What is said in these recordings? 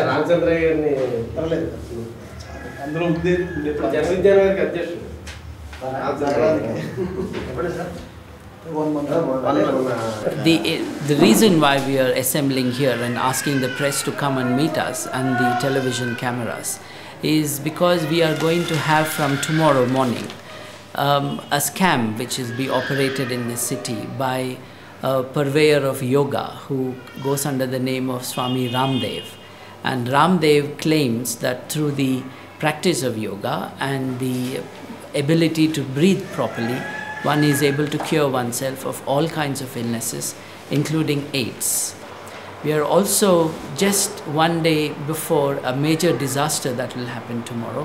రామచంద్ర గారిని అందులో జనవిద్యాలయ గారికి అధ్యక్షుడు The reason why we are assembling here and asking the press to come and meet us and the television cameras is because we are going to have from tomorrow morning a scam which is be operated in this city by a purveyor of yoga who goes under the name of Swami Ramdev. And Ramdev claims that through the practice of yoga and the ability to breathe properly, one is able to cure oneself of all kinds of illnesses, including AIDS. We are also just one day before a major disaster that will happen tomorrow,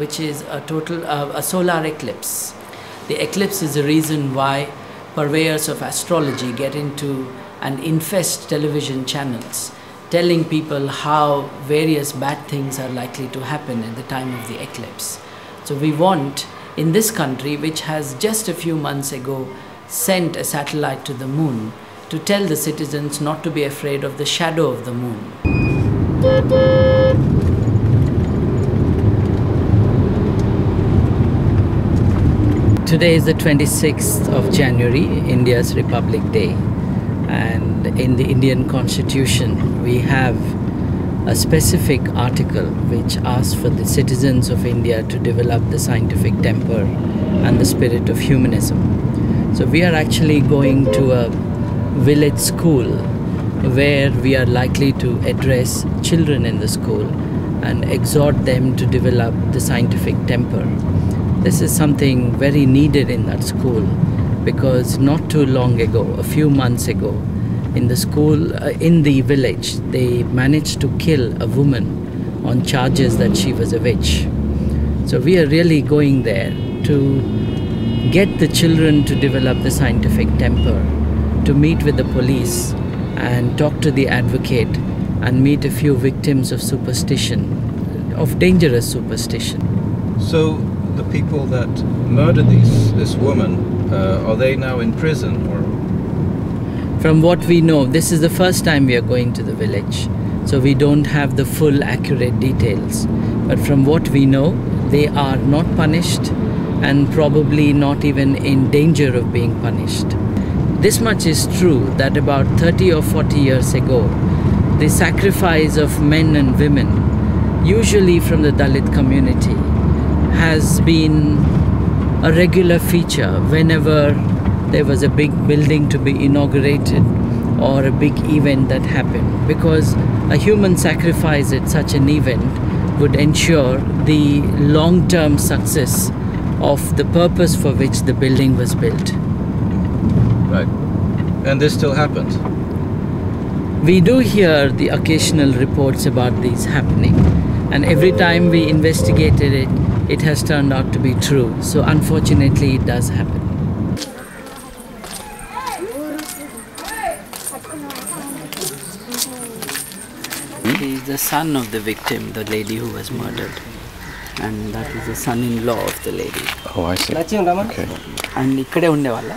which is a solar eclipse. The eclipse is the reason why purveyors of astrology get into and infest television channels, telling people how various bad things are likely to happen at the time of the eclipse. So we want, in this country, which has just a few months ago sent a satellite to the moon, to tell the citizens not to be afraid of the shadow of the moon. Today is the 26th of January, India's Republic Day, and in the Indian Constitution we have a specific article which asks for the citizens of India to develop the scientific temper and the spirit of humanism. So we are actually going to a village school where we are likely to address children in the school and exhort them to develop the scientific temper. This is something very needed in that school because not too long ago, a few months ago, in the school, in the village, they managed to kill a woman on charges that she was a witch. So we are really going there to get the children to develop the scientific temper, to meet with the police and talk to the advocate and meet a few victims of superstition, of dangerous superstition. So the people that murdered this woman, are they now in prison or? From what we know, this is the first time we are going to the village, so we don't have the full accurate details. But from what we know, they are not punished and probably not even in danger of being punished. This much is true that about 30 or 40 years ago, the sacrifice of men and women, usually from the Dalit community, has been a regular feature whenever there was a big building to be inaugurated or a big event that happened, because a human sacrifice at such an event would ensure the long-term success of the purpose for which the building was built. Right. And this still happens? We do hear the occasional reports about these happening, and every time we investigated it, it has turned out to be true. So unfortunately it does happen. He is the son of the victim, the lady who was murdered, and that is the son-in-law of the lady. Oh, I see. Okay. And ikkade unde valla?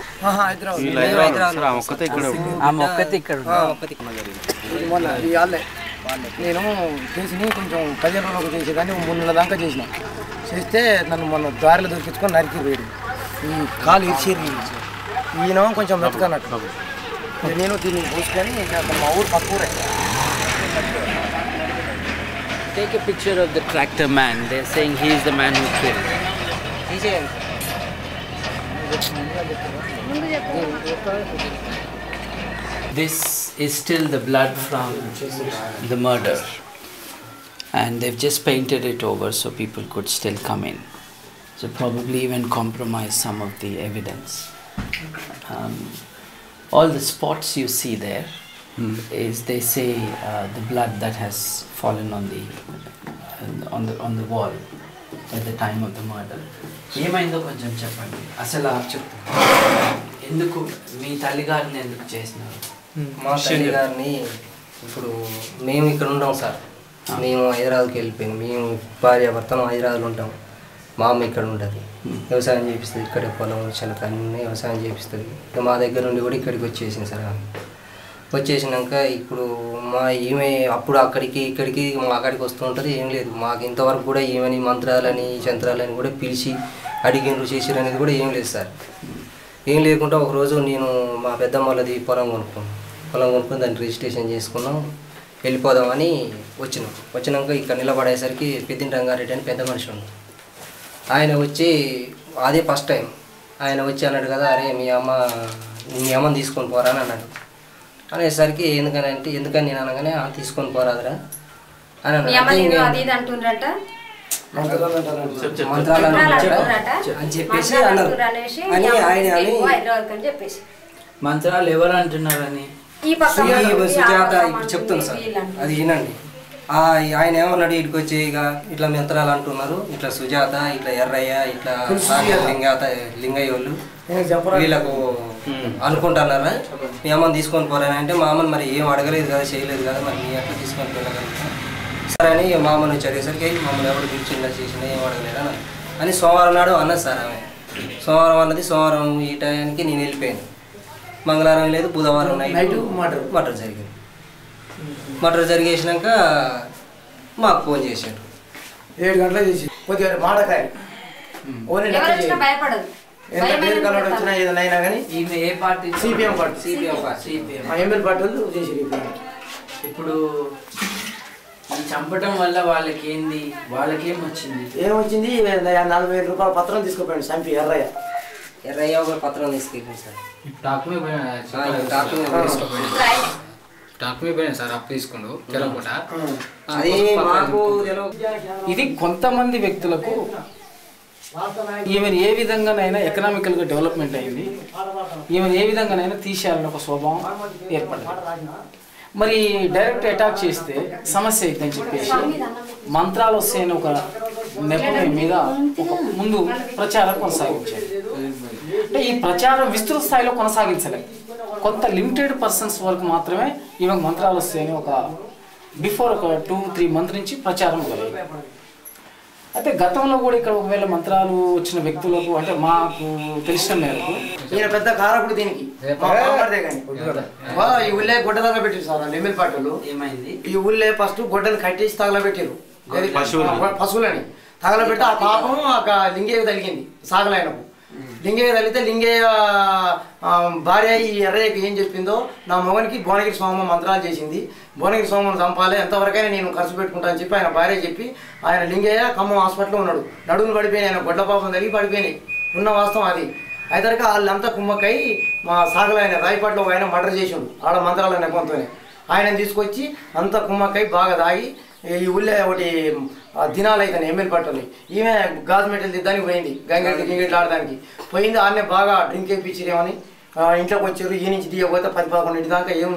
నేను కేసుని కొంచెం 15 రోజులకు చేసేదాన్ని 3 నెలల దాకా చేసిన చేస్తే నన్ను మొన్న దారిలో దొరికించుకొని నరికి వేడి ఈ కాలు ఇరిచేది ఈయన కొంచెం బ్రతకన్నట్టు నేను దీన్ని పూసుకొని మా ఊరు పక్క ఊరే. Take a picture of the tractor man. They're saying he is the man who killed. This is still the blood from the murder, and they've just painted it over so people could still come in. So probably even compromise some of the evidence. All the spots you see there is, they say, the blood that has fallen on the wall at the time of the murder. ఏమైందో కొంచెం చెప్పండి. అసలు ఎందుకు మీ తల్లిగారిని ఎందుకు చేసినారు? మా తల్లిగారిని ఇప్పుడు మేము ఇక్కడ ఉంటాం సార్, మేము హైదరాబాద్కి వెళ్ళిపోయాం. మేము భార్య భర్తను హైదరాబాద్లో ఉంటాం. మా అమ్మ ఇక్కడ ఉంటుంది, వ్యవసాయం చేపిస్తుంది. ఇక్కడే పొలం చిలక అన్నీ వ్యవసాయం చేపిస్తుంది. మా దగ్గర నుండి కూడా ఇక్కడికి వచ్చేసింది సార్. వచ్చేసినాక ఇప్పుడు ఈమె అప్పుడు అక్కడికి ఇక్కడికి మా అక్కడికి వస్తూ ఉంటుంది. ఏం లేదు మాకు ఇంతవరకు కూడా ఈమెని మంత్రాలని యంత్రాలని కూడా పిలిచి అడిగినరు చేసిరు అనేది కూడా ఏం లేదు సార్. ఏం లేకుండా ఒకరోజు నేను మా పెద్దమ్మలది పొలం కొనుక్కొని దాన్ని రిజిస్ట్రేషన్ చేసుకున్నాం, వెళ్ళిపోదామని వచ్చినాక ఇక్కడ నిలబడేసరికి పెద్దింటి రంగారెడ్డి అని పెద్ద మనిషి ఉన్నాడు. ఆయన వచ్చి అదే ఫస్ట్ టైం ఆయన వచ్చి అన్నాడు కదా, అరే మీ అమ్మని తీసుకొని పోరా అని అన్నాడు. అనేసరికి ఎందుకని నేను అనగానే తీసుకొని పోరాదురా అని అన్నాడు. మంత్రాలను అని చెప్పేసి అన్నారు అని ఆయన మంత్రాలు ఎవరు అంటున్నారని సుజాత ఇప్పుడు చెప్తాను సార్, అది వినండి. ఆయన ఏమన్నాడు, ఇటుకు వచ్చి ఇక ఇట్లా మంత్రాలు అంటున్నారు, ఇట్లా సుజాత, ఇట్లా ఎర్రయ్య, ఇట్లా లింగయ్య వాళ్ళు వీళ్ళకు అనుకుంటున్నారా మీ అమ్మని తీసుకొని పోరాని అంటే, మా అమ్మని మరి ఏం అడగలేదు కదా, చేయలేదు కదా, మరి మీ ఎట్లా తీసుకొని పోగలుగుతా సరే అని మా అమ్మని వచ్చి అడిగేసరికి మమ్మల్ని ఎవరు పిలిచిందా చేసిందా ఏం అడగలేదా అని సోమవారం నాడు అన్నది సార్. ఆమె సోమవారం అన్నది, సోమవారం ఈ టైంకి నేను వెళ్ళిపోయాను. మంగళవారం లేదు, బుధవారం నైట్ మటర్ జరిగింది. మటర్ జరిగేసినాక మాకు ఫోన్ చేశాడు. 7 గంటలకు చేసి కొద్దిగా మాటకాయ వచ్చినా ఏదైనా కానీ ఏ పార్టీ? సిపిఎం పార్టీ ఎంఎల్ పార్టీలు చేసి ఇప్పుడు చంపటం వల్ల వాళ్ళకేం వచ్చింది? ఏమొచ్చింది? 40,000 రూపాయల పత్రం తీసుకుపోయాడు చంపి ఎర్రయ్య ఒక పత్రం తీసుకెళ్ళింది సార్. సార్ అప్పు తీసుకుండు తెలవకుండా. ఇది కొంతమంది వ్యక్తులకు ఈమెను ఏ విధంగానైనా ఎకనామికల్గా డెవలప్మెంట్ అయింది, ఈమెను ఏ విధంగానైనా తీసేయాలని ఒక స్వభావం ఏర్పడింది. మరి డైరెక్ట్ అటాక్ చేస్తే సమస్య అవుతుందని చెప్పేసి మంత్రాలు వస్తాయని ఒక నెపం మీద ఒక ముందు ప్రచారం కొనసాగించారు. అంటే ఈ ప్రచారం విస్తృత స్థాయిలో కొనసాగించలేదు, కొంత లిమిటెడ్ పర్సన్స్ వరకు మాత్రమే ఈమెకు మంత్రాలు వస్తాయని ఒక బిఫోర్ ఒక 2-3 మంత్స్ నుంచి ప్రచారం కలిగింది. అయితే గతంలో కూడా ఇక్కడ ఒకవేళ మంత్రాలు వచ్చిన వ్యక్తులకు అంటే మాకు తెలిసిన మేరకు ఈయన పెద్ద కారకుడు దీనికి. ఈ ఊళ్ళే గొడ్డ తగలబెట్టారు సార్ ఎమ్మెల్యే పార్టీలు. ఏమైంది? ఈ ఊళ్ళే ఫస్ట్ గొడ్డలు కట్టేసి తగలబెట్టారు, పశువులని తగలబెట్టి ఆ పాపం లింగయ్య తగిలింది. సాగలైనకు లింగయ్య తగిలితే లింగయ్య భార్య ఈ ఎర్రయ్యకి ఏం చెప్పిందో, నా మొగనికి భువనగిరి సోమ మంత్రాలు చేసింది, భువనగిరి సోమను చంపాలి, ఎంతవరకైనా నేను ఖర్చు పెట్టుకుంటా అని చెప్పి ఆయన భార్య చెప్పి ఆయన లింగయ్య ఖమ్మం హాస్పిటల్లో ఉన్నాడు. నడుములు పడిపోయినాయి, ఆయన గొడ్ల పాపం తగిలి పడిపోయినాయి. ఉన్న వాస్తవం అది. అయితే వాళ్ళంతా కుమ్మక్కై మా సాగలు ఆయన రాయపాట్లో ఆయన మర్డర్ చేసిండు ఆడ మంత్రాల నెపంతోనే. ఆయన తీసుకొచ్చి అంత కుమ్మక్కై బాగా తాగి ఈ ఊళ్ళో ఒకటి దినాలు అవుతాయి ఎమ్మెల్యే పట్టలు. ఈమె గాజు మెటల్ దిద్దానికి పోయింది, గింగెట్లు ఆడడానికి పోయింది. ఆడనే బాగా డ్రింక్ వేయించిరేమని ఇంట్లోకి వచ్చారు. ఈ నుంచి దిగపోతే 10-11 దాకా ఏం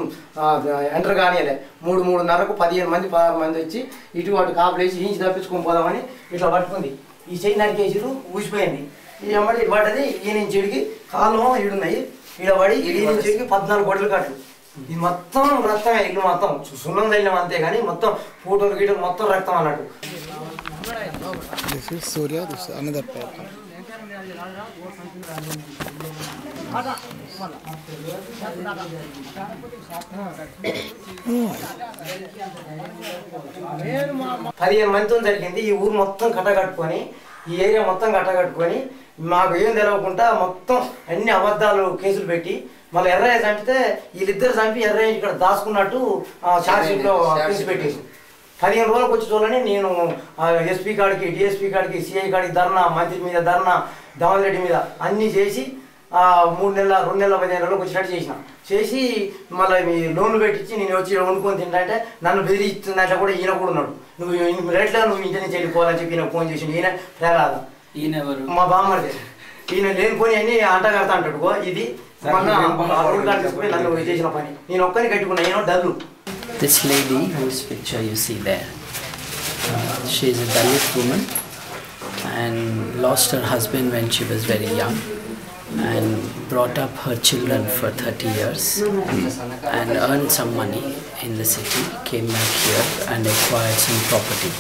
ఎంటర్ కానియలే. 3-3:30కు 15 మంది 16 మంది వచ్చి ఇటు అటు కాపులేసి ఈ నుంచి తప్పించుకొని పోదామని ఇట్లా పట్టుకుంది. ఈ చెయ్యి నరికేసిరు, ఊసిపోయింది. ఈ అమ్మడి ఇటు పడ్డది. ఈ నుంచి ఇడికి కాళ్ళు ఈడున్నాయి, ఈడ పడి ఈ నుంచి ఇడికి 14 గొడ్డలు కట్లు. ఇది మొత్తం రక్తమే, ఇల్లు మొత్తం సున్నం తల్లినం అంతే కానీ మొత్తం ఫోటోలు గీటలు మొత్తం రక్తం అన్నట్టు. సూర్య అనదర్ 15 మందితో జరిగింది. ఈ ఊరు మొత్తం కట్టగట్టుకొని, ఈ ఏరియా మొత్తం కట్టగట్టుకొని మాకు ఏం తెలవకుండా మొత్తం అన్ని అబద్ధాలు కేసులు పెట్టి మళ్ళీ ఎర్రయ్య చంపితే వీళ్ళిద్దరు చంపి ఎర్రయ్య ఇక్కడ దాచుకున్నట్టు ఛార్జ్షీట్లో కేసు పెట్టేసి 15 రోజులకు వచ్చి చూడాలని నేను ఎస్పీ కాడికి, డిఎస్పీ కాడికి, సిఐ కాడికి ధర్నా, మంత్రి మీద ధర్నా, దామోదరెడ్డి మీద అన్నీ చేసి 3 నెలల 2 నెలల 15 రోజులకు వచ్చినట్టు చేసి మళ్ళీ మీ లోన్లు పెట్టించి నేను వచ్చి వండుకొని తింటే నన్ను బెదిరిస్తున్నట్టు కూడా ఈయన కూడా ఉన్నాడు. నువ్వు రేట్లా నువ్వు ఇంటి నుంచి వెళ్ళిపోవాలని చెప్పి ఈయన ఫోన్ చేసి ఈయన ప్రహ్లాద మా బామ్మది. ఈయన లేనిపోని అన్ని అంట కడతా అంటాడు. ఇది రోడ్ కార్డు తీసుకుని నన్ను చేసిన పని నేను ఒక్కని కట్టుకున్నా. ఈయన dull. This lady whose picture you see there, she is a Dalit woman and lost her husband when she was very young and brought up her children for 30 years and earned some money in the city, came back here and acquired some property.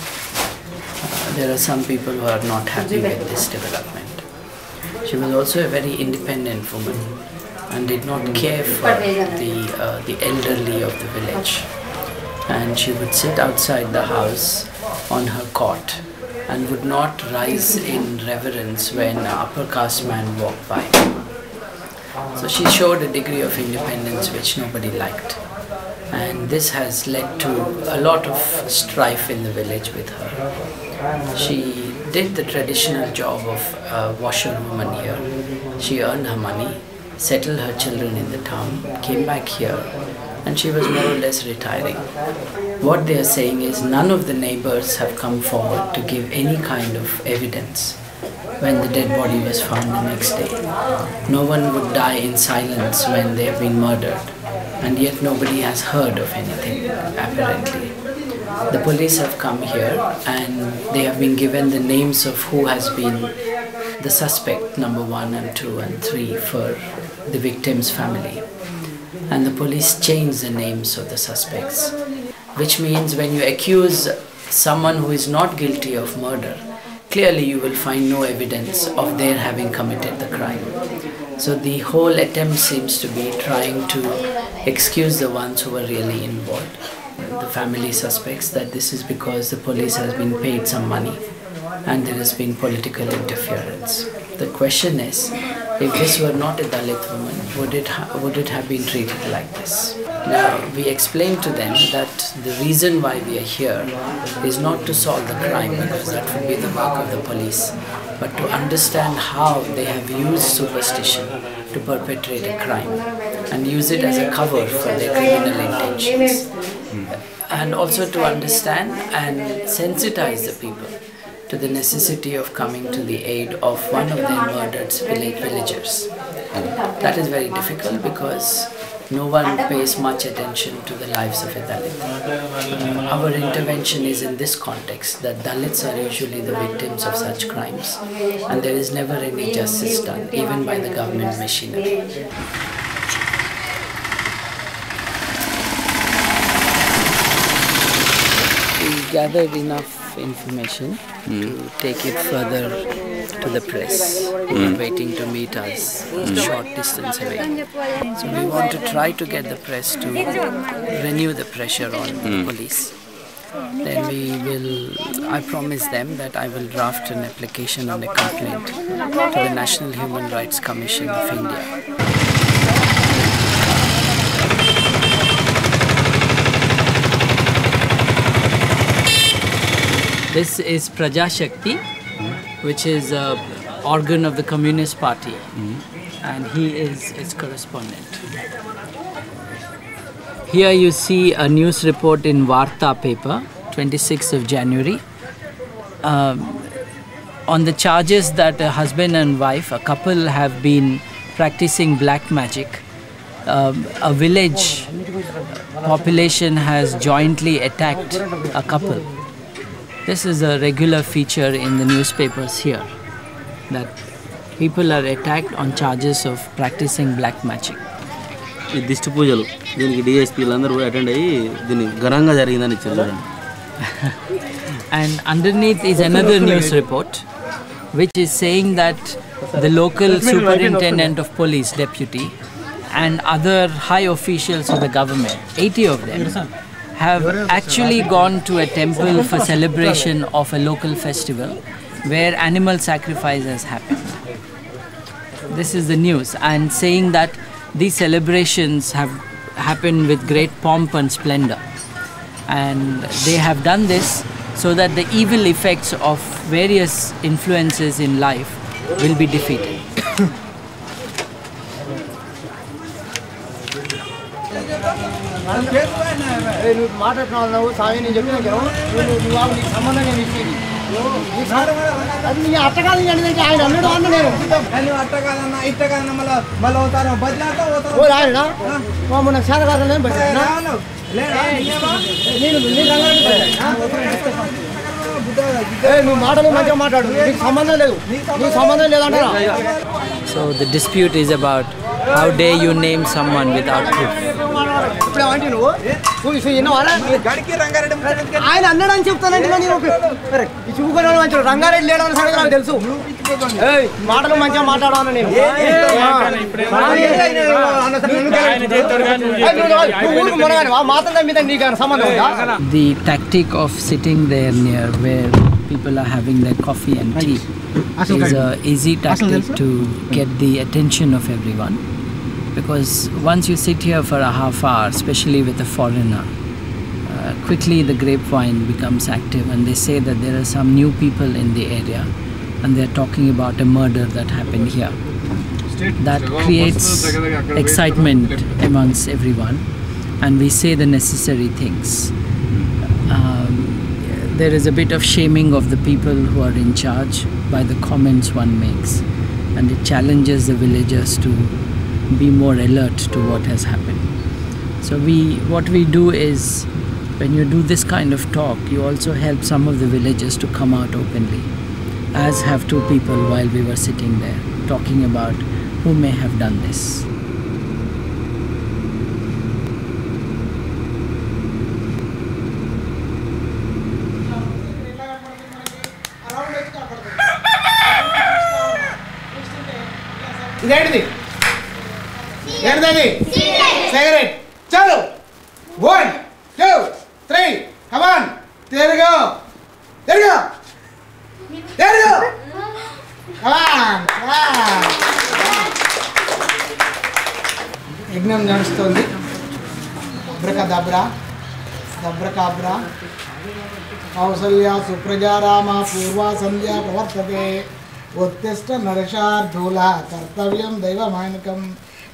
There are some people who are not happy with this development. She was also a very independent woman and did not care for the elderly of the village. and she would sit outside the house on her cot and would not rise in reverence when an upper caste man walked by. So she showed a degree of independence which nobody liked, and this has led to a lot of strife in the village with her. She did the traditional job of a washerwoman here. She earned her money, settled her children in the town, came back here, and she was more or less retiring. What they are saying is none of the neighbors have come forward to give any kind of evidence when the dead body was found the next day. No one would die in silence when they have been murdered, and yet nobody has heard of anything, apparently. The police have come here and they have been given the names of who has been the suspect, number 1 and 2 and 3 for the victim's family. And the police changed the names of the suspects, which means when you accuse someone who is not guilty of murder, clearly you will find no evidence of their having committed the crime. So the whole attempt seems to be trying to excuse the ones who were really involved. The family suspects that this is because the police has been paid some money and there has been political interference. The question is, if this were not a Dalit woman, would it have been treated like this? Now, we explained to them that the reason why we are here is not to solve the crime, because that would be the work of the police, but to understand how they have used superstition to perpetrate a crime and use it as a cover for their criminal intentions. And also to understand and sensitize the people to the necessity of coming to the aid of one of their murdered villagers. That is very difficult because no one pays much attention to the lives of a Dalit. Our intervention is in this context, that Dalits are usually the victims of such crimes and there is never any justice done, even by the government machinery. We gathered enough information to take it further to the press, who are waiting to meet us a short distance away. So we want to try to get the press to renew the pressure on the police. Then I promise them that I will draft an application and a complaint to the National Human Rights Commission of India. This is Praja Shakti, which is an organ of the Communist Party, and he is its correspondent. Here you see a news report in Varta paper, 26th of January, on the charges that a husband and wife, a couple, have been practicing black magic. A village population has jointly attacked a couple. This is a regular feature in the newspapers here, that people are attacked on charges of practicing black magic. దిష్టి పూజలు దీనికి డిఎస్పీలు అందరూ attend అయ్యి దీన్ని ఘనంగా జరిగిందని ఇచ్చారు. And underneath is another news report which is saying that the local superintendent of police deputy and other high officials of the government, 80 of them, have actually gone to a temple for celebration of a local festival where animal sacrifices happened. This is the news, and saying that these celebrations have happened with great pomp and splendor, and they have done this so that the evil effects of various influences in life will be defeated. So the dispute is about how dare you name someone without proof. ఆయన అన్నాడని చెప్తానంటే రంగారెడ్డి లేడని సంగతి నాకు తెలుసు. మాటలు మంచిగా మాట్లాడాను నేను The tactic of sitting there near where people are having their coffee and tea is an easy tactic to get the attention of everyone, because once you sit here for a half hour, especially with a foreigner, quickly the grapevine becomes active, and they say that there are some new people in the area and they're talking about a murder that happened here. That creates excitement amongst everyone, and we say the necessary things. There is a bit of shaming of the people who are in charge by the comments one makes, and it challenges the villagers to be more alert to what has happened. So what we do is, when you do this kind of talk, you also help some of the villagers to come out openly, as have two people while we were sitting there talking about who may have done this. ఇదేంటిది ఏంటది cigarette చాలు 1 2 3 కమాన్ తిరుగు తిరుగు తిరుగు కమాన్ యజ్ఞం నడుస్తుంది abracadabra దబ్రకాబ్రా Kaushalya Suprajarama పూర్వ సంధ్యా ప్రవర్తతే उत्तिष्ठ नरशार्दूल कर्तव्यं दैवमानकम्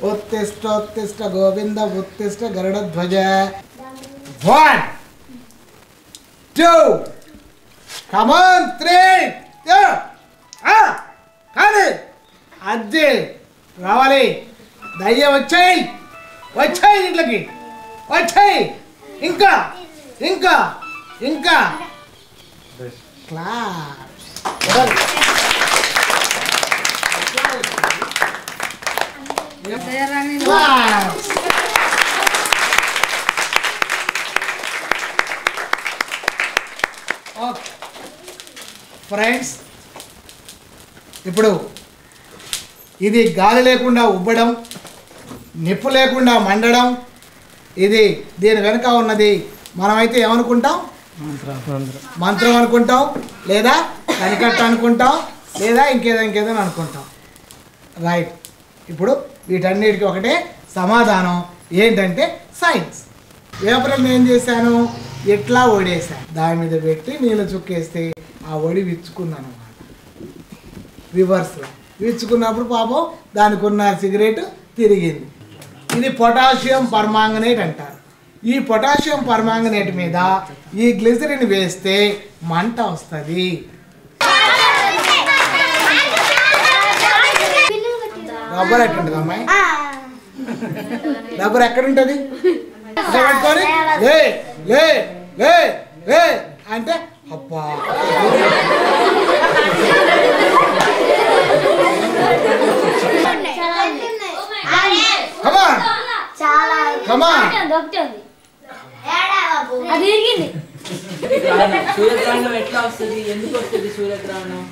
उत्तिष्ठ गोविंद उत्तिष्ठ गरुडध्वज 1 2 come on 3 కానీ అదే రావాలి దయ్య వచ్చాయి ఇంట్లోకి వచ్చాయి ఇంకా ఇంకా ఇంకా క్లాప్స్ ఫ్రెండ్స్, ఇప్పుడు ఇది గాలి లేకుండా ఉబ్బడం, నిప్పు లేకుండా మండడం, ఇది దీని వెనుక ఉన్నది మనమైతే ఏమనుకుంటాం? మంత్రం అనుకుంటాం, లేదా కనికట్ట అనుకుంటాం, లేదా ఇంకేదో అనుకుంటాం. రైట్. ఇప్పుడు వీటన్నిటికీ ఒకటే సమాధానం ఏంటంటే సైన్స్. పేపర్ని ఏం చేశాను, ఇట్లా ఒడేసాను, దాని మీద పెట్టి నీళ్ళు చుక్కేస్తే ఆ ఒడి విచ్చుకున్నాను అన్నమాట. రివర్స్లో విచ్చుకున్నప్పుడు పాపం దానికి ఉన్న సిగరెట్ తిరిగింది. ఇది పొటాషియం పర్మాంగనేట్ అంటారు. ఈ పొటాషియం పర్మాంగనేట్ మీద ఈ గ్లిజరిన్ వేస్తే మంట వస్తుంది. రబ్బర్ ఎట్లుంటుంది అమ్మాయి? రబ్బర్ ఎక్కడుంటుంది? పెట్టుకొని లే లే లే లే అంటే అబ్బా సూర్యగ్రహణం ఎట్లా వస్తుంది? ఎందుకు వస్తుంది సూర్యగ్రహణం?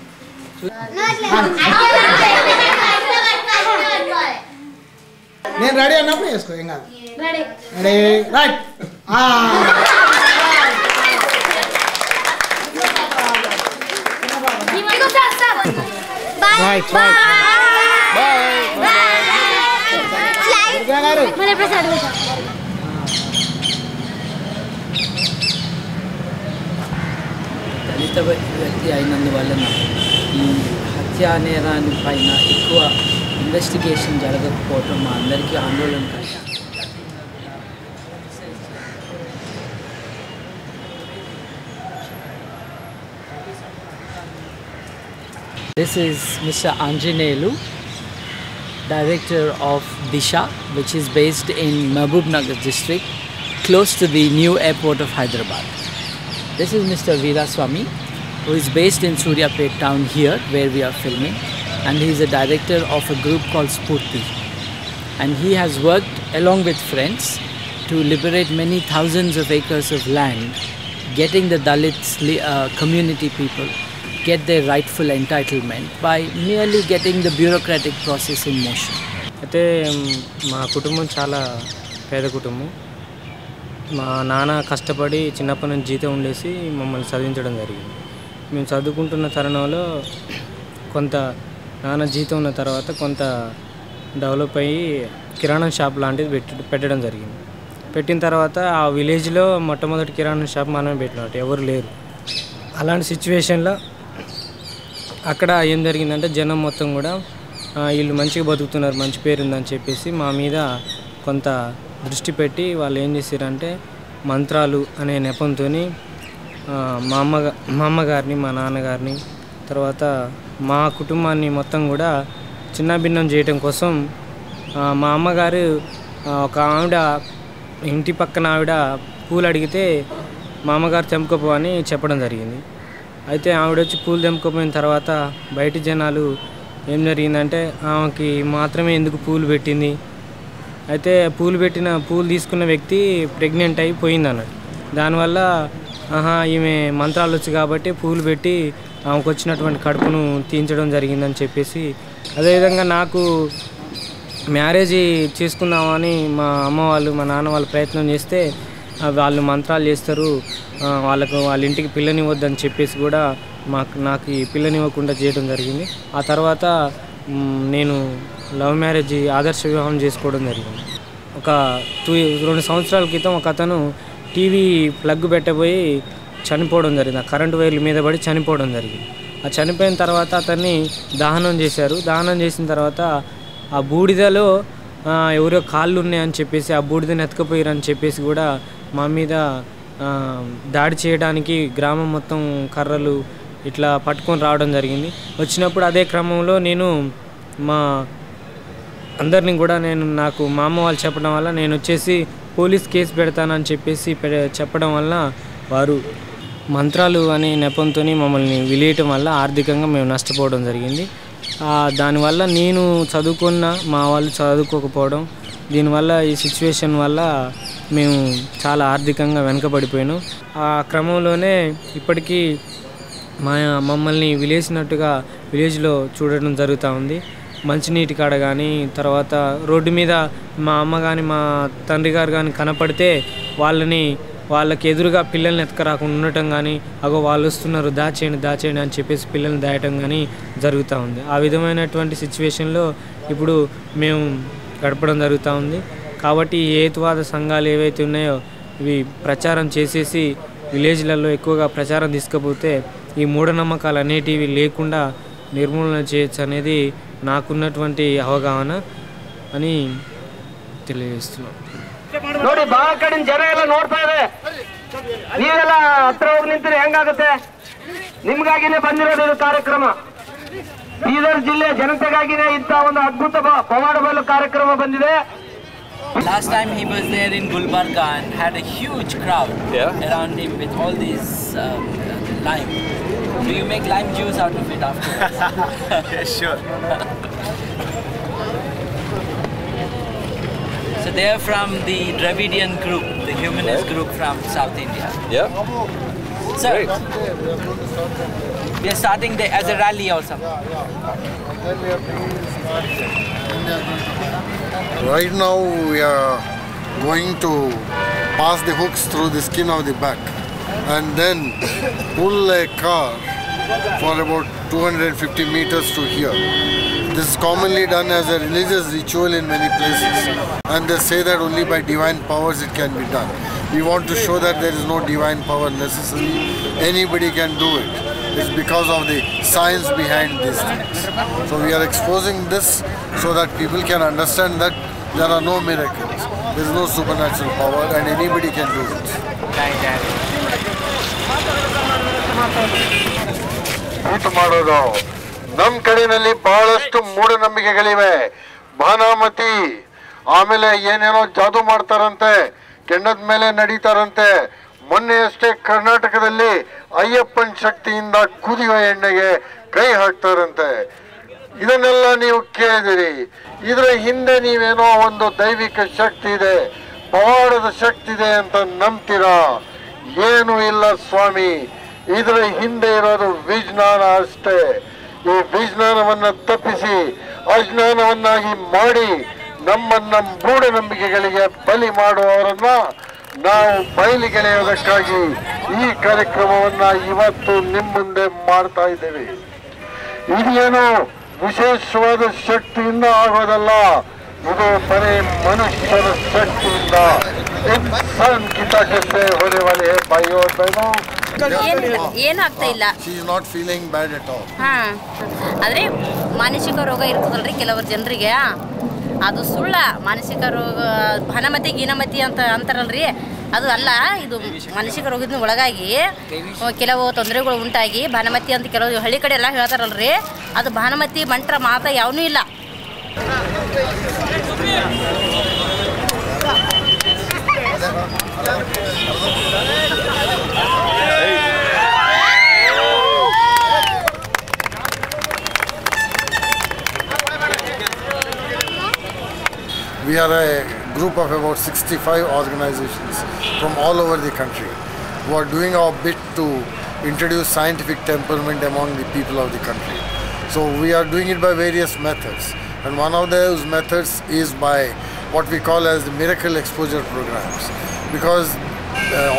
నేను రెడీ అన్నప్పుడు వేసుకో, ఏం కాదు. Ready right. దళిత వ్యక్తి అయినందువలన ఈ హత్య నేరాన్ని పైన ఎక్కువ ఇన్వెస్టిగేషన్ జరగకపోవటం మా అందరికీ ఆందోళన కలిగింది. This is Mr. Anjanelu, director of Disha, which is based in Mahbubnagar district, close to the new airport of Hyderabad. This is Mr. Veeraswamy, who is based in Suryapet town here, where we are filming, and he is a director of a group called Spurti. And he has worked along with friends to liberate many thousands of acres of land, getting the Dalits community people get their rightful entitlement by merely getting the bureaucratic process in motion. అయితే మా కుటుంబం చాలా పేద కుటుంబం. మా నాన్న కష్టపడి చిన్నప్పటి నుంచి జీతం ఉండేసి మమ్మల్ని చదివించడం జరిగింది. మేము చదువుకుంటున్న తరుణంలో కొంత నాన్న జీతం ఉన్న తర్వాత కొంత డెవలప్ అయ్యి కిరాణా షాప్ లాంటిది పెట్టడం జరిగింది. పెట్టిన తర్వాత ఆ విలేజ్లో మొట్టమొదటి కిరాణా షాప్ మనమే పెట్టినట్టు ఎవరు లేరు. అలాంటి సిచ్యువేషన్లో అక్కడ ఏం జరిగిందంటే జనం మొత్తం కూడా వీళ్ళు మంచిగా బతుకుతున్నారు, మంచి పేరుందని చెప్పేసి మా మీద కొంత దృష్టి పెట్టి వాళ్ళు ఏం చేశారంటే మంత్రాలు అనే నెపంతో మా అమ్మగారిని, మా నాన్నగారిని, తర్వాత మా కుటుంబాన్ని మొత్తం కూడా చిన్నభిన్నం చేయడం కోసం మా అమ్మగారు ఒక ఆవిడ ఇంటి పక్కన ఆవిడ పూలు అడిగితే మా అమ్మగారు తెంపుకోపో అని చెప్పడం జరిగింది. అయితే ఆవిడ వచ్చి పూలు తెంపుకోపోయిన తర్వాత బయట జనాలు ఏం జరిగిందంటే ఆమెకి మాత్రమే ఎందుకు పూలు పెట్టింది, అయితే పూలు తీసుకున్న వ్యక్తి ప్రెగ్నెంట్ అయిపోయింది అన్నట్టు. దానివల్ల ఈమె మంత్రాలు వచ్చు కాబట్టి పూలు పెట్టి ఆమెకు వచ్చినటువంటి కడుపును తీయించడం జరిగిందని చెప్పేసి, అదేవిధంగా నాకు మ్యారేజ్ చేసుకుందామని మా అమ్మ వాళ్ళు, మా నాన్న వాళ్ళు ప్రయత్నం చేస్తే వాళ్ళు మంత్రాలు చేస్తారు, వాళ్ళ ఇంటికి పిల్లనివ్వద్దని చెప్పేసి కూడా నాకు ఈ పిల్లనివ్వకుండా చేయడం జరిగింది. ఆ తర్వాత నేను లవ్ మ్యారేజ్ ఆదర్శ వివాహం చేసుకోవడం జరిగింది. ఒక 2 సంవత్సరాల క్రితం ఒక అతను టీవీ ప్లగ్ పెట్టబోయి చనిపోవడం జరిగింది. ఆ కరెంటు వైర్ల మీద పడి చనిపోవడం జరిగింది. ఆ చనిపోయిన తర్వాత అతన్ని దహనం చేశారు. దహనం చేసిన తర్వాత ఆ బూడిదలో ఎవరో కాళ్ళు ఉన్నాయని చెప్పేసి ఆ బూడిదని ఎత్తుకుపోయారని చెప్పేసి కూడా మా మీద దాడి చేయడానికి గ్రామం మొత్తం కర్రలు ఇట్లా పట్టుకొని రావడం జరిగింది. వచ్చినప్పుడు అదే క్రమంలో నేను మా అందరినీ కూడా నాకు మా అమ్మ వాళ్ళు చెప్పడం వల్ల నేను వచ్చేసి పోలీస్ కేసు పెడతానని చెప్పేసి చెప్పడం వల్ల వారు మంత్రాలు అనే నెపంతో మమ్మల్ని విలేయటం వల్ల ఆర్థికంగా మేము నష్టపోవడం జరిగింది. దానివల్ల నేను చదువుకున్న మా వాళ్ళు చదువుకోకపోవడం, దీనివల్ల ఈ సిచ్యువేషన్ వల్ల మేము చాలా ఆర్థికంగా వెనకబడిపోయాను. ఆ క్రమంలోనే ఇప్పటికీ మమ్మల్ని విలేజ్లో చూడడం జరుగుతూ ఉంది. మంచినీటి కాడ కానీ, తర్వాత రోడ్డు మీద మా అమ్మ కానీ మా తండ్రి గారు కానీ కనపడితే వాళ్ళకి ఎదురుగా పిల్లల్ని ఎత్తుకరాకుండా ఉండటం కానీ, వాళ్ళు వస్తున్నారు దాచేయండి అని చెప్పేసి పిల్లల్ని దాయటం కానీ జరుగుతూ ఉంది. ఆ విధమైనటువంటి సిచ్యువేషన్లో ఇప్పుడు మేము గడపడం జరుగుతూ ఉంది. కాబట్టి ఈ హేతువాద సంఘాలు ఏవైతే ఉన్నాయో ఇవి ప్రచారం చేసేసి విలేజ్లలో ఎక్కువగా ప్రచారం తీసుకపోతే ఈ మూఢనమ్మకాలు అనేటివి లేకుండా నిర్మూలన చేయొచ్చు అనేది నాకున్నటువంటి అవగాహన అని తెలియజేస్తున్నాం. ನೋಡಿ ಬಹಳ ಕಡೆ ಜನ ಎಲ್ಲ ನೋಡ್ತಾ ಇದೆ, ನೀವೆಲ್ಲ ಹತ್ರ ಹೋಗಿ ನಿಂತರೆ ಹೆಂಗಾಗುತ್ತೆ? ನಿಮ್ಗಾಗಿನೇ ಬಂದಿರೋದು ಇದು ಕಾರ್ಯಕ್ರಮ. ಬೀದರ್ ಜಿಲ್ಲೆ ಜನತೆಗಾಗಿನೇ ಇಂಥ ಒಂದು ಅದ್ಭುತ ಪವಾಡಬಲ್ಲ ಕಾರ್ಯಕ್ರಮ ಬಂದಿದೆ. Last time he was there in Gulbarga and had a huge crowd around him with all these lime. Do you make lime juice out of it afterwards? Yes, sure. So they are from the Dravidian group, the humanist group from South India. Yeah. So great. We are starting as a rally or something. Right now we are going to pass the hooks through the skin of the back and then pull a car for about 250 meters to here. This is commonly done as a religious ritual in many places, and they say that only by divine powers it can be done. We want to show that there is no divine power necessary. Anybody can do it. It's because of the science behind these things. So we are exposing this so that people can understand that there are no miracles. There is no supernatural power and anybody can do it. ನಮ್ಮ ಕಡೆಯಲ್ಲಿ ಬಹಳಷ್ಟು ಮೂಢನಂಬಿಕೆಗಳಿವೆ. ಬಾನಾಮತಿ, ಆಮೇಲೆ ಏನೇನೋ ಜಾದೂ ಮಾಡ್ತಾರಂತೆ, ಕೆಂಡದ ಮೇಲೆ ನಡೀತಾರಂತೆ. ಮೊನ್ನೆಯಷ್ಟೇ ಕರ್ನಾಟಕದಲ್ಲಿ ಅಯ್ಯಪ್ಪನ ಶಕ್ತಿಯಿಂದ ಕುದಿಯುವ ಎಣ್ಣೆಗೆ ಕೈ ಹಾಕ್ತಾರಂತೆ. ಇದನ್ನೆಲ್ಲ ನೀವು ಕೇಳಿದಿರಿ. ಇದರ ಹಿಂದೆ ನೀವೇನೋ ಒಂದು ದೈವಿಕ ಶಕ್ತಿ ಇದೆ, ಪವಾಡದ ಶಕ್ತಿ ಇದೆ ಅಂತ ನಂಬ್ತೀರಾ? ಏನು ಇಲ್ಲ ಸ್ವಾಮಿ. ಇದರ ಹಿಂದೆ ಇರೋದು ವಿಜ್ಞಾನ ಅಷ್ಟೇ. ಈ ವಿಜ್ಞಾನವನ್ನು ತಪ್ಪಿಸಿ ಅಜ್ಞಾನವನ್ನಾಗಿ ಮಾಡಿ ನಮ್ಮನ್ನ ಮೂಢನಂಬಿಕೆಗಳಿಗೆ ಬಲಿ ಮಾಡುವವರನ್ನ ನಾವು ಬಯಲಿಗೆಳೆಯೋದಕ್ಕಾಗಿ ಈ ಕಾರ್ಯಕ್ರಮವನ್ನ ಇವತ್ತು ನಿಮ್ಮ ಮುಂದೆ ಮಾಡ್ತಾ ಇದ್ದೇವೆ. ಇದೇನು ವಿಶೇಷವಾದ ಶಕ್ತಿಯಿಂದ ಆಗೋದಲ್ಲ, ಇದು ಬರೀ ಮನುಷ್ಯನ ಶಕ್ತಿಯಿಂದ. ಇನ್ಸಾನ್ की ताकत से होने वाले हैं भाइयों और बहनों. ಏನಾಗ್ತಾ ಇಲ್ಲ. She is not feeling bad at all. ಆದರೆ ಮಾನಸಿಕ ರೋಗ ಇರ್ತದಲ್ರಿ ಕೆಲವರು ಜನರಿಗೆ, ಅದು ಸುಳ್ಳ. ಮಾನಸಿಕ ರೋಗ ಭಾನಮತಿ ಗೀನಮತಿ ಅಂತ ಅಂತಾರಲ್ರಿ, ಅದು ಅಲ್ಲ. ಇದು ಮಾನಸಿಕ ರೋಗದ ಒಳಗಾಗಿ ಕೆಲವು ತೊಂದರೆಗಳು ಉಂಟಾಗಿ ಭಾನಮತಿ ಅಂತ ಕೆಲವು ಹಳ್ಳಿ ಕಡೆ ಎಲ್ಲ ಹೇಳ್ತಾರಲ್ರಿ, ಅದು ಭಾನಮತಿ ಮಂತ್ರ ಮಾತ ಯಾವನೂ ಇಲ್ಲ. We are a group of about 65 organizations from all over the country who are doing our bit to introduce scientific temperament among the people of the country. So we are doing it by various methods, and one of those methods is by what we call as the miracle exposure programs, because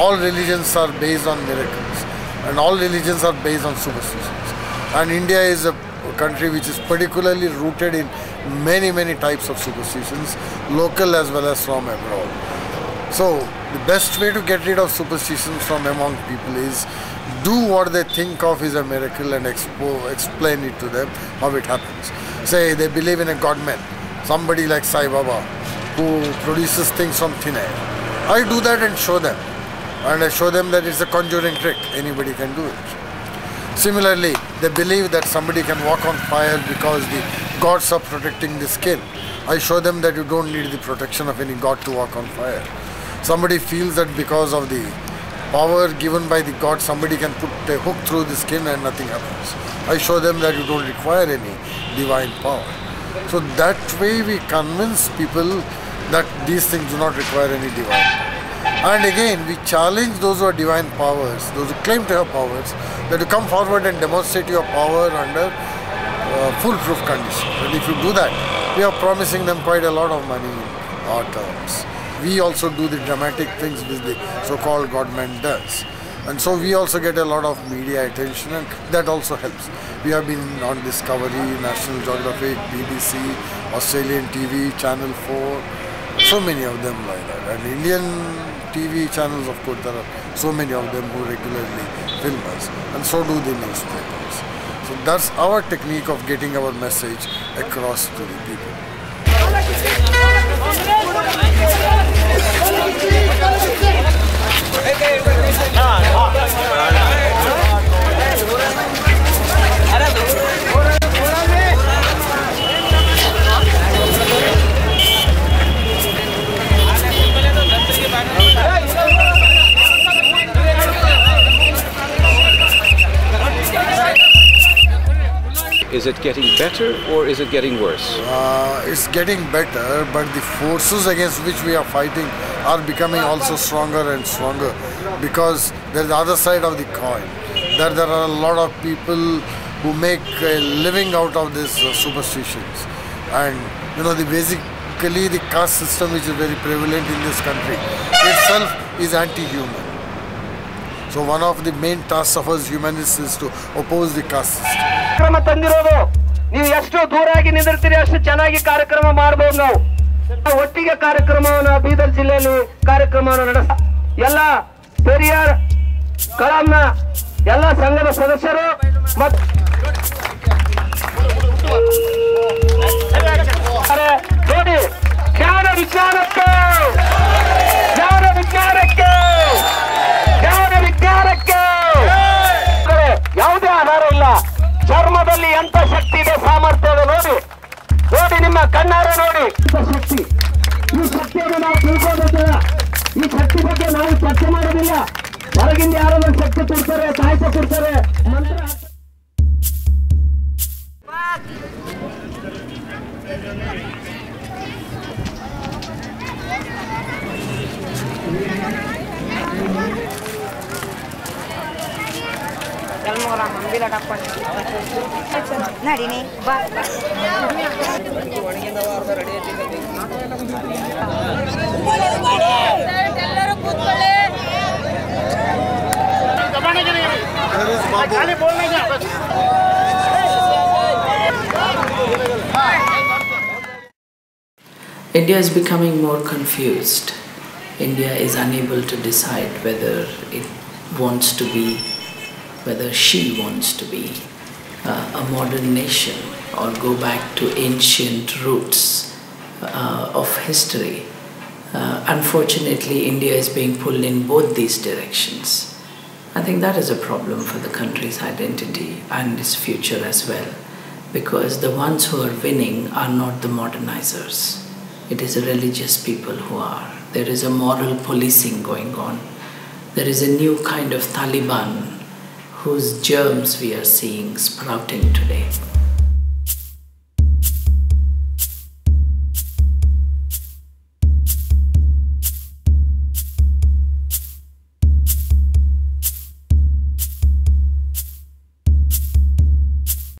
all religions are based on miracles and all religions are based on superstitions, and India is a country which is particularly rooted in many types of superstitions, local as well as from abroad. So the best way to get rid of superstitions from among people is do what they think of is a miracle and explain it to them how it happens. Say they believe in a godman, somebody like Sai Baba who produces things from thin air. I do that and show them, and I show them that it's a conjuring trick, anybody can do it. Similarly, they believe that somebody can walk on fire because the gods are protecting the skin. I show them that you don't need the protection of any god to walk on fire. Somebody feels that because of the power given by the god, somebody can put a hook through the skin and nothing happens. I show them that you don't require any divine power. So that way we convince people that these things do not require any divine power. And again, we challenge those who are divine powers, those who claim to have powers, that you come forward and demonstrate your power under foolproof conditions. And if you do that, we are promising them quite a lot of money in our terms. We also do the dramatic things which the so-called godman does. And so we also get a lot of media attention, and that also helps. We have been on Discovery, National Geographic, BBC, Australian TV, Channel 4, so many of them like that. And Indian TV channels, of course, there are so many of them who regularly film us, and so do the newspapers. So that's our technique of getting our message across to the people. Is it getting better or is it getting worse? It's getting better, but the forces against which we are fighting are becoming also stronger and stronger, because there's the other side of the coin. There are a lot of people who make a living out of these superstitions, and basically the caste system, which is very prevalent in this country, itself is anti-human. So one of the main tasks of us humanists is to oppose the caste system. ಕಾರ್ಯಕ್ರಮ ತಂದಿರೋದು ನೀವು ಎಷ್ಟು ದೂರಾಗಿ ನಿಂದಿರ್ತೀರಿ ಅಷ್ಟು ಚೆನ್ನಾಗಿ ಕಾರ್ಯಕ್ರಮ ಮಾಡಬಹುದು. ನಾವು ಒಟ್ಟಿಗೆ ಕಾರ್ಯಕ್ರಮವನ್ನು ಬೀದರ್ ಜಿಲ್ಲೆಯಲ್ಲಿ ಕಾರ್ಯಕ್ರಮವನ್ನು ನಡೆಸ ಎಲ್ಲ ಪೆರಿಯಾರ್ ಕಳಂನ ಎಲ್ಲ ಸಂಘದ ಸದಸ್ಯರು ಮತ್ತು ನೋಡಿ ಜ್ಞಾನ ವಿಜ್ಞಾನಕ್ಕೆ ಜ್ಞಾನ ವಿಜ್ಞಾನಕ್ಕೆ ಜ್ಞಾನ ವಿಜ್ಞಾನಕ್ಕೆ ಯಾವುದೇ ಆಧಾರ ಇಲ್ಲ. ಚರ್ಮದಲ್ಲಿ ಎಂತ ಶಕ್ತಿ ಇದೆ, ಸಾಮರ್ಥ್ಯ ಇದೆ ನೋಡಿ. ನೋಡಿ ನಿಮ್ಮ ಕಣ್ಣಾರೆ ನೋಡಿ ಶಕ್ತಿ. ಈ ಶಕ್ತಿಯನ್ನು ನಾವು ತಿಳ್ಕೋಬೇಕಿಲ್ಲ. ಈ ಶಕ್ತಿ ಬಗ್ಗೆ ನಾವು ಚರ್ಚೆ ಮಾಡೋದಿಲ್ಲ. ಹೊರಗಿಂದ ಯಾರಾದ್ರೂ ಶಕ್ತಿ ಕೊಡ್ತಾರೆ, ಸಾಹಿತ್ಯ ಕೊಡ್ತಾರೆ, ಮಂತ್ರ India is becoming more confused. India is unable to decide whether it wants to be, whether she wants to be a modern nation or go back to ancient roots of history. Unfortunately, India is being pulled in both these directions. I think that is a problem for the country's identity and its future as well, because the ones who are winning are not the modernizers. It is the religious people who are. There is a moral policing going on. There is a new kind of Taliban whose germs we are seeing sprouting today.